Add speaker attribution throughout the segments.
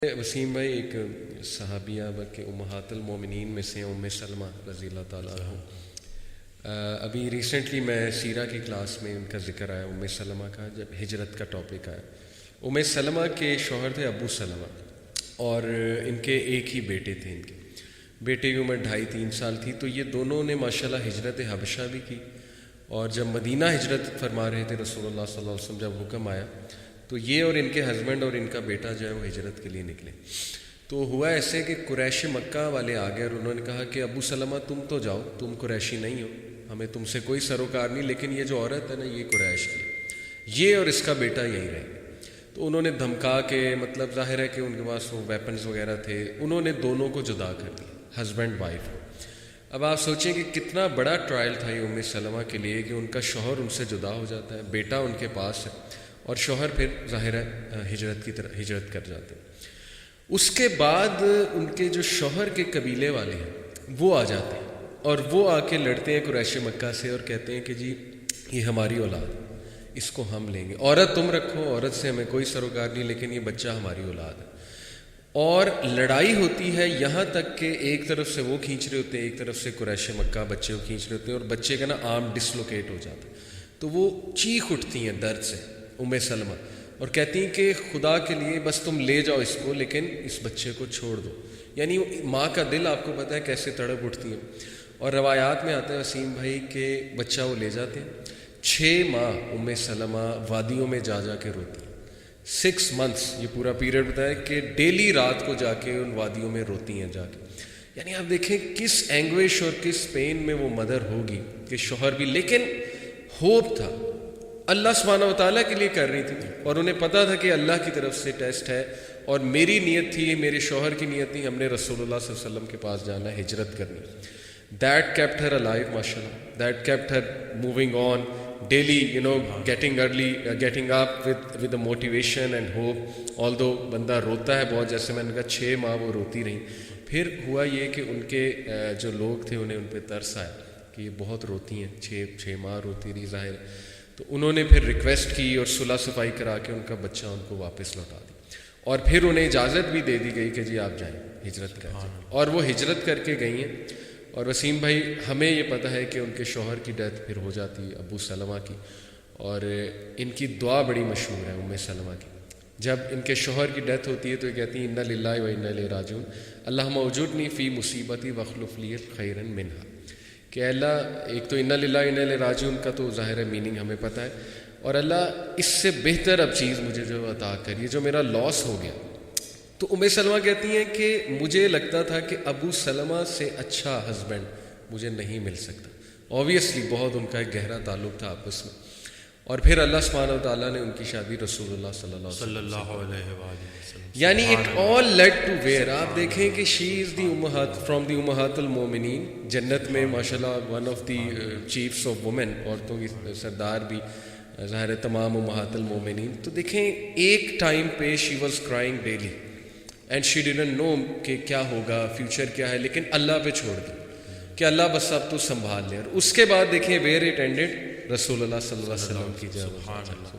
Speaker 1: وسیم بھائی ایک صحابیہ بلکہ امہات المومنین میں سے ام سلمہ رضی اللہ تعالیٰ عنہ. ابھی ریسنٹلی میں سیرہ کی کلاس میں ان کا ذکر آیا ام سلمہ کا، جب ہجرت کا ٹاپک آیا. ام سلمہ کے شوہر تھے ابو سلمہ، اور ان کے ایک ہی بیٹے تھے. ان کے بیٹے کی عمر 2.5-3 سال تھی. تو یہ دونوں نے ماشاءاللہ ہجرت حبشہ بھی کی، اور جب مدینہ ہجرت فرما رہے تھے رسول اللہ صلی اللہ علیہ وسلم، جب حکم آیا تو یہ اور ان کے ہسبینڈ اور ان کا بیٹا جو ہے وہ ہجرت کے لیے نکلے. تو ہوا ایسے کہ قریش مکہ والے آ گئے اور انہوں نے کہا کہ ابو سلمہ تم تو جاؤ، تم قریشی نہیں ہو، ہمیں تم سے کوئی سروکار نہیں، لیکن یہ جو عورت ہے نا یہ قریش کی، یہ اور اس کا بیٹا یہیں رہیں گے. تو انہوں نے دھمکا کے، مطلب ظاہر ہے کہ ان کے پاس وہ ویپنز وغیرہ تھے، انہوں نے دونوں کو جدا کر دیا، ہسبینڈ وائف کو. اب آپ سوچیں کہ کتنا بڑا ٹرائل تھا یہ ام سلمہ کے لیے کہ ان کا شوہر ان سے جدا ہو جاتا ہے، بیٹا ان کے پاس ہے، اور شوہر پھر ظاہر ہے ہجرت کی طرح ہجرت کر جاتے ہیں. اس کے بعد ان کے جو شوہر کے قبیلے والے ہیں وہ آ جاتے ہیں، اور وہ آ کے لڑتے ہیں قریش مکہ سے اور کہتے ہیں کہ جی یہ ہماری اولاد ہے، اس کو ہم لیں گے، عورت تم رکھو، عورت سے ہمیں کوئی سروکار نہیں، لیکن یہ بچہ ہماری اولاد ہے. اور لڑائی ہوتی ہے یہاں تک کہ ایک طرف سے وہ کھینچ رہے ہوتے ہیں، ایک طرف سے قریش مکہ بچے کو کھینچ رہے ہوتے ہیں، اور بچے کا نا آرم ڈسلوکیٹ ہو جاتا ہے. تو وہ چیخ اٹھتی ہیں درد سے ام سلمہ اور کہتی ہیں کہ خدا کے لیے بس تم لے جاؤ اس کو، لیکن اس بچے کو چھوڑ دو. یعنی ماں کا دل آپ کو پتہ ہے کیسے تڑپ اٹھتی ہیں. اور روایات میں آتا ہے وسیم بھائی کہ بچہ وہ لے جاتے ہیں، 6 ماہ ام سلمہ وادیوں میں جا کے روتی ہیں. 6 months یہ پورا پیریڈ بتایا کہ ڈیلی رات کو جا کے ان وادیوں میں روتی ہیں جا کے. یعنی آپ دیکھیں کس اینگوش اور کس پین میں وہ مدر ہوگی کہ شوہر بھی، لیکن ہوپ تھا، اللہ سبحانہ و تعالیٰ کے لیے کر رہی تھی، اور انہیں پتہ تھا کہ اللہ کی طرف سے ٹیسٹ ہے، اور میری نیت تھی، میرے شوہر کی نیت تھی، ہم نے رسول اللہ صلی اللہ علیہ وسلم کے پاس جانا ہے، ہجرت کرنی. That kept her alive, mashallah. That kept her moving on daily, getting early, getting up with the motivation and hope. Although بندہ روتا ہے بہت، جیسے میں نے کہا 6 ماہ وہ روتی رہی. پھر ہوا یہ کہ ان کے جو لوگ تھے انہیں ان پہ ترس آیا کہ یہ بہت روتی ہیں، 6 ماہ روتی رہی ظاہر. تو انہوں نے پھر ریکویسٹ کی اور صلح صفائی کرا کے ان کا بچہ ان کو واپس لوٹا دی، اور پھر انہیں اجازت بھی دے دی گئی کہ جی آپ جائیں، ہجرت کر جائیں. اور وہ ہجرت کر کے گئی ہیں. اور وسیم بھائی ہمیں یہ پتہ ہے کہ ان کے شوہر کی ڈیتھ پھر ہو جاتی ہے ابو سلمہ کی، اور ان کی دعا بڑی مشہور ہے ام سلمہ کی. جب ان کے شوہر کی ڈیتھ ہوتی ہے تو یہ کہتی ہیں انا للہ و انا الیہ راجعون، اللہم اجرنی فی مصیبتی واخلف لی خیرا منہا. کہ اللہ، ایک تو انا للہ و انا الیہ راجعون کا تو ظاہر ہے میننگ ہمیں پتہ ہے، اور اللہ اس سے بہتر اب چیز مجھے جو عطا کریے، جو میرا لاس ہو گیا. تو ام سلمہ کہتی ہیں کہ مجھے لگتا تھا کہ ابو سلمہ سے اچھا ہسبینڈ مجھے نہیں مل سکتا. اوبیسلی بہت ان کا ایک گہرا تعلق تھا آپس میں. اور پھر اللہ سبحانہ و تعالیٰ نے ان کی شادی رسول اللہ صلی اللہ علیہ وسلم، یعنی it all lead to where. آپ دیکھیں کہ شی از دی امہات، فرام دی امہات المومنین، جنت میں ماشاءاللہ one of the chiefs of women, عورتوں کی سردار بھی ظاہر ہے تمام امہات المومنین. تو دیکھیں ایک ٹائم پہ she was crying daily and she didn't know کہ کیا ہوگا، فیوچر کیا ہے، لیکن اللہ پہ چھوڑ دی کہ اللہ بس اب تو سنبھال لے. اور اس کے بعد دیکھیں ویئر اٹ اینڈڈ، رسول اللہ صلی اللہ علیہ وسلم کی جب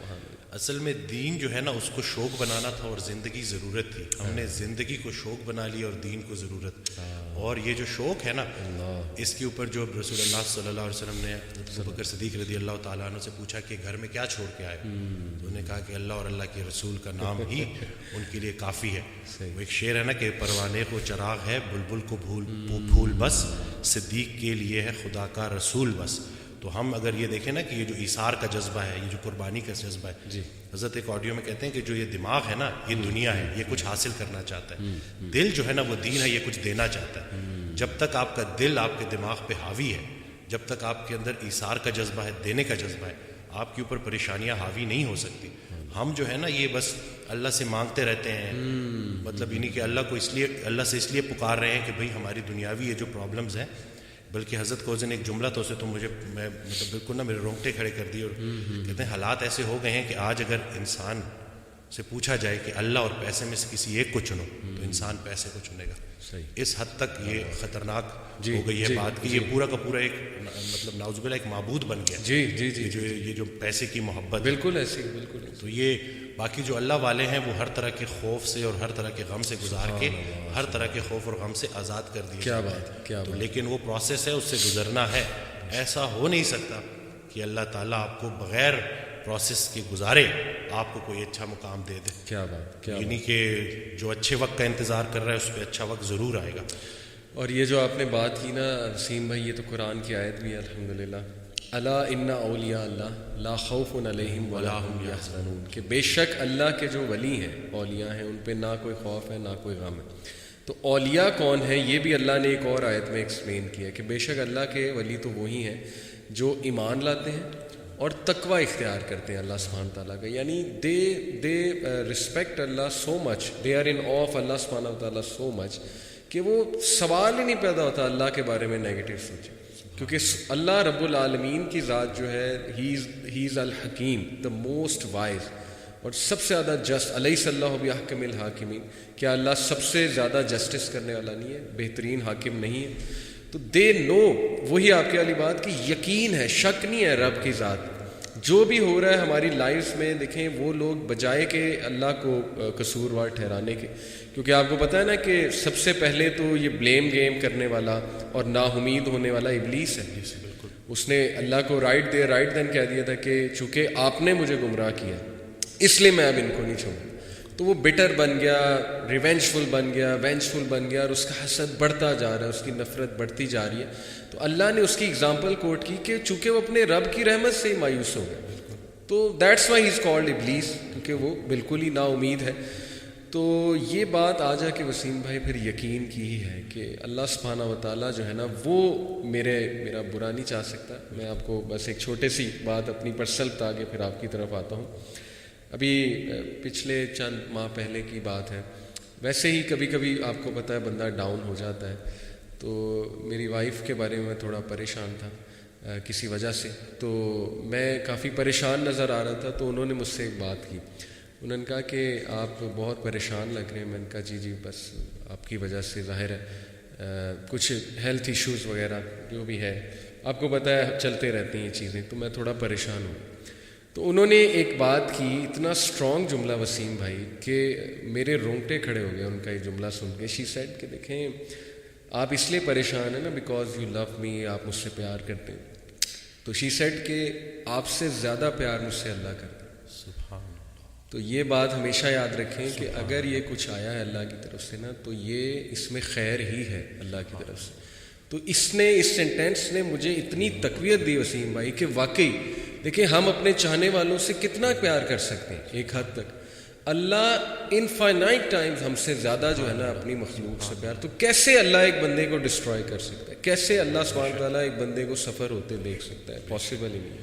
Speaker 2: اصل میں دین جو ہے نا اس کو شوق بنانا تھا، اور زندگی ضرورت تھی. ہم نے زندگی کو شوق بنا لی اور دین کو ضرورت. اور یہ جو شوق ہے نا اس کے اوپر جو رسول اللہ صلی اللہ علیہ وسلم نے ابو بکر صدیق رضی اللہ تعالیٰ عنہ سے پوچھا کہ گھر میں کیا چھوڑ کے آئے، تو انہوں نے کہا کہ اللہ اور اللہ کے رسول کا نام ہی ان کے لیے کافی ہے. وہ ایک شعر ہے نا کہ پروانے کو چراغ ہے، بلبل کو پھول بس، صدیق کے لیے ہے خدا کا رسول بس. تو ہم اگر یہ دیکھیں نا کہ یہ جو ایثار کا جذبہ ہے، یہ جو قربانی کا جذبہ ہے، جی حضرت ایک آڈیو میں کہتے ہیں کہ جو یہ دماغ ہے نا یہ دنیا ہے، یہ کچھ حاصل کرنا چاہتا ہے. دل جو ہے نا وہ دین ہے، یہ کچھ دینا چاہتا ہے. جب تک آپ کا دل آپ کے دماغ پہ حاوی ہے، جب تک آپ کے اندر ایثار کا جذبہ ہے، دینے کا جذبہ ہے، آپ کے اوپر پریشانیاں حاوی نہیں ہو سکتی. ہم جو ہے نا یہ بس اللہ سے مانگتے رہتے ہیں، مطلب یعنی کہ اللہ سے اس لیے پکار رہے ہیں کہ بھئی ہماری دنیاوی یہ جو پرابلمز ہیں. بلکہ حضرت کو نے ایک جملہ تو اسے تو مجھے مطلب بالکل نا میرے رونگٹے کھڑے کر دیے، اور کہتے ہیں حالات ایسے ہو گئے ہیں کہ آج اگر انسان سے پوچھا جائے کہ اللہ اور پیسے میں سے کسی ایک کو چنو، تو انسان پیسے کو چنے گا.
Speaker 1: صحیح.
Speaker 2: اس حد تک یہ خطرناک
Speaker 1: جی
Speaker 2: ہو گئی ہے
Speaker 1: جی
Speaker 2: بات کہ
Speaker 1: جی
Speaker 2: یہ پورا کا پورا ایک مطلب نعوذ باللہ ایک معبود بن گیا.
Speaker 1: جی جی جی
Speaker 2: یہ جو پیسے کی محبت ہے.
Speaker 1: بالکل ایسی بالکل ایسی.
Speaker 2: تو یہ باقی جو اللہ والے ہیں وہ ہر طرح کے خوف سے اور ہر طرح کے غم سے گزار کے ہر طرح کے خوف اور غم سے آزاد کر دیے.
Speaker 1: کیا بات ہے کیا
Speaker 2: تو
Speaker 1: بات.
Speaker 2: لیکن وہ پروسیس ہے، اس سے گزرنا ہے. ایسا ہو نہیں سکتا کہ اللہ تعالیٰ آپ کو بغیر پروسیس کے گزارے آپ کو کوئی اچھا مقام دے دے.
Speaker 1: کیا بات کیا
Speaker 2: یعنی کہ جو اچھے وقت کا انتظار کر رہا ہے اس پہ اچھا وقت ضرور آئے گا.
Speaker 1: اور یہ جو آپ نے بات کی نا وسیم بھائی، یہ تو قرآن کی آیت بھی ہے الحمدللہ. الا ان اولیاء اللہ لا خوف علیہم ولا هم یحزنون، کہ بے شک اللہ کے جو ولی ہیں، اولیاء ہیں، ان پہ نہ کوئی خوف ہے نہ کوئی غم ہے. تو اولیاء کون ہیں یہ بھی اللہ نے ایک اور آیت میں ایکسپلین کیا کہ بے شک اللہ کے ولی تو وہی ہیں جو ایمان لاتے ہیں اور تقوی اختیار کرتے ہیں اللہ سبحانہ تعالیٰ کا. یعنی دے رسپیکٹ اللہ so much, they are in awe اللہ سبحانہ تعالیٰ سو مچ کہ وہ سوال ہی نہیں پیدا ہوتا اللہ کے بارے میں نیگیٹو سوچے، کیونکہ اللہ رب العالمین کی ذات جو ہے ہی از الحکیم، دا موسٹ وائز، اور سب سے زیادہ جسٹ. الیس اللہ بأحکم الحاکمین، کیا اللہ سب سے زیادہ جسٹس کرنے والا نہیں ہے، بہترین حاکم نہیں ہے؟ تو دے نو، وہی آپ کی والی بات کہ یقین ہے، شک نہیں ہے رب کی ذات. جو بھی ہو رہا ہے ہماری لائف میں، دیکھیں وہ لوگ بجائے کہ اللہ کو قصوروار ٹھہرانے کے، کیونکہ آپ کو پتہ ہے نا کہ سب سے پہلے تو یہ بلیم گیم کرنے والا اور نا امید ہونے والا ابلیس ہے. اس نے اللہ کو رائٹ دین کہہ دیا تھا کہ چونکہ آپ نے مجھے گمراہ کیا اس لیے میں اب ان کو نہیں چھوڑوں. تو وہ بٹر بن گیا، ریونجفل بن گیا، وینجفل بن گیا، اور اس کا حسد بڑھتا جا رہا ہے، اس کی نفرت بڑھتی جا رہی ہے. تو اللہ نے اس کی اگزامپل کوٹ کی کہ چونکہ وہ اپنے رب کی رحمت سے ہی مایوس ہو گیا، تو that's why he is called ابلیس، کیونکہ وہ بالکل ہی نا امید ہے. تو یہ بات آ جا کے وسیم بھائی پھر یقین کی ہی ہے کہ اللہ سبحانہ و تعالیٰ جو ہے نا وہ میرا برا نہیں چاہ سکتا. میں آپ کو بس ایک چھوٹی سی بات اپنی پرسنل بتا کے پھر آپ کی طرف آتا ہوں. ابھی پچھلے چند ماہ پہلے کی بات ہے، ویسے ہی کبھی کبھی آپ کو پتہ ہے بندہ ڈاؤن ہو جاتا ہے. تو میری وائف کے بارے میں تھوڑا پریشان تھا کسی وجہ سے، تو میں کافی پریشان نظر آ رہا تھا. تو انہوں نے مجھ سے ایک بات کی، انہوں نے کہا کہ آپ بہت پریشان لگ رہے ہیں. میں نے کہا جی بس آپ کی وجہ سے ظاہر ہے کچھ ہیلتھ ایشوز وغیرہ جو بھی ہے، آپ کو پتہ ہے چلتے رہتی ہیں یہ چیزیں، تو میں تھوڑا پریشان ہوں. تو انہوں نے ایک بات کی، اتنا اسٹرانگ جملہ وسیم بھائی کہ میرے رونگٹے کھڑے ہو گئے ان کا یہ جملہ سن کے. شی سیڈ کہ دیکھیں آپ اس لیے پریشان ہیں نا بیکاز یو لو می، آپ مجھ سے پیار کرتے ہیں. تو شی سیڈ کہ آپ سے زیادہ پیار مجھ سے اللہ کرتا ہے.
Speaker 2: سبحان.
Speaker 1: تو یہ بات ہمیشہ یاد رکھیں کہ اگر یہ کچھ آیا ہے اللہ کی طرف سے نا، تو یہ اس میں خیر ہی ہے اللہ کی طرف سے. تو اس سینٹینس نے مجھے اتنی تقویت دی وسیم بھائی کہ واقعی دیکھیں ہم اپنے چاہنے والوں سے کتنا پیار کر سکتے ہیں ایک حد تک، اللہ انفائنائٹ ٹائمز ہم سے زیادہ جو ہے نا اپنی مخلوق سے پیار. تو کیسے اللہ ایک بندے کو ڈسٹروائے کر سکتا ہے؟ کیسے اللہ سبحانہ تعالیٰ ایک بندے کو سفر ہوتے دیکھ سکتا ہے؟ پاسبل ہی نہیں.